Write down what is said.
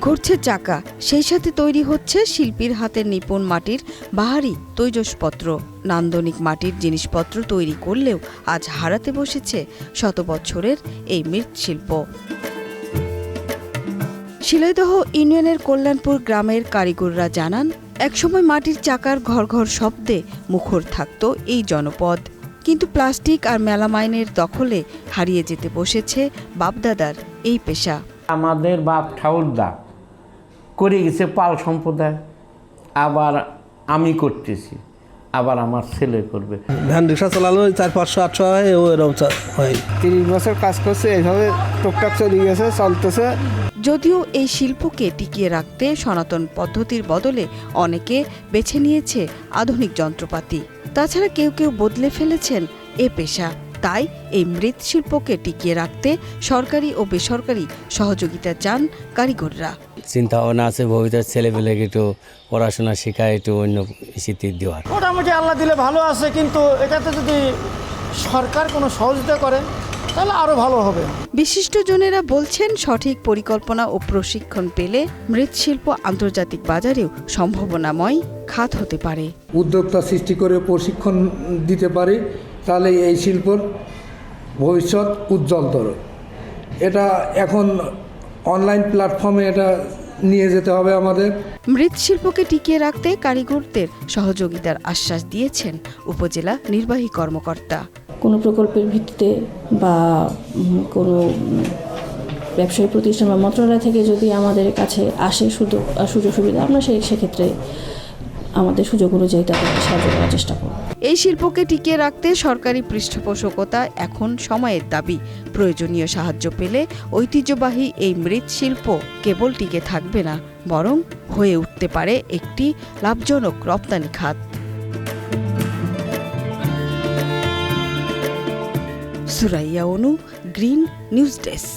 ঘুরছে চাকা, সেই সাথে তৈরি হচ্ছে শিল্পীর হাতের নিপুণ মাটির বাহারি তৈজসপত্র। নান্দনিক মাটির জিনিসপত্র তৈরি করলেও আজ হারাতে বসেছে শত বছরের এই মৃৎশিল্প। শিলাইদহ ইউনিয়নের কল্যাণপুর গ্রামের কারিগররা জানান, একসময় মাটির চাকার ঘর ঘর শব্দে মুখর থাকত এই জনপদ, কিন্তু প্লাস্টিক আর মেলামাইনের দখলে হারিয়ে যেতে বসেছে বাপদাদার এই পেশা। আমাদের বাপ ঠাকুরদা করে গেছে পাল সম্প্রদায়, আবার আমি করতেছি, আবার আমার ছেলে করবে। ভ্যান রিক্সা চালানো 400-500-800 হয়, এরকম হয়। 30 বছর কাজ করছে, এইভাবে টুকটাক চলে গেছে, চলতেছে। যদিও এই শিল্পকে টিকিয়ে রাখতে সনাতন পদ্ধতির বদলে অনেকে বেছে নিয়েছে আধুনিক যন্ত্রপাতি। তাছাড়া কেউ কেউ বদলে ফেলেছেন এ পেশা। তাই এই মৃৎশিল্পকে টিকিয়ে রাখতে সরকারি ও বেসরকারি সহযোগিতা চান কারিগররা। চিন্তা ভাবনা আছে ভবিষ্যৎ ছেলেপেলেকে একটু পড়াশোনা শেখায়, একটু অন্য স্বীকৃতি দেওয়ার। মোটামুটি আল্লাহ দিলে ভালো আছে, কিন্তু এটাতে যদি সরকার কোনো সহযোগিতা করে তাহলে আরও ভালো হবে। বিশিষ্টজনেরা বলছেন, সঠিক পরিকল্পনা ও প্রশিক্ষণ পেলে মৃৎশিল্প আন্তর্জাতিক বাজারেও সম্ভাবনাময় খাত হতে পারে। উদ্যোক্তা সৃষ্টি করে প্রশিক্ষণ দিতে পারি, তাহলে এই শিল্পর ভবিষ্যৎ উজ্জ্বলতর। এটা এখন অনলাইন প্ল্যাটফর্মে এটা নিয়ে যেতে হবে আমাদের। মৃৎশিল্পকে টিকিয়ে রাখতে কারিগরদের সহযোগিতার আশ্বাস দিয়েছেন উপজেলা নির্বাহী কর্মকর্তা। কোনো প্রকল্পের ভিত্তিতে বা কোনো ব্যবসায়ী প্রতিষ্ঠান বা মন্ত্রণালয় থেকে যদি আমাদের কাছে আসে সুযোগ সুবিধা, আমরা সেক্ষেত্রে আমাদের সুযোগ অনুযায়ী তাদের সাহায্য করার চেষ্টা করব। এই শিল্পকে টিকিয়ে রাখতে সরকারি পৃষ্ঠপোষকতা এখন সময়ের দাবি। প্রয়োজনীয় সাহায্য পেলে ঐতিহ্যবাহী এই মৃৎশিল্প কেবল টিকে থাকবে না, বরং হয়ে উঠতে পারে একটি লাভজনক রপ্তানি খাত। সুরাইয়া অনু, গ্রিন নিউজ ডেস্ক।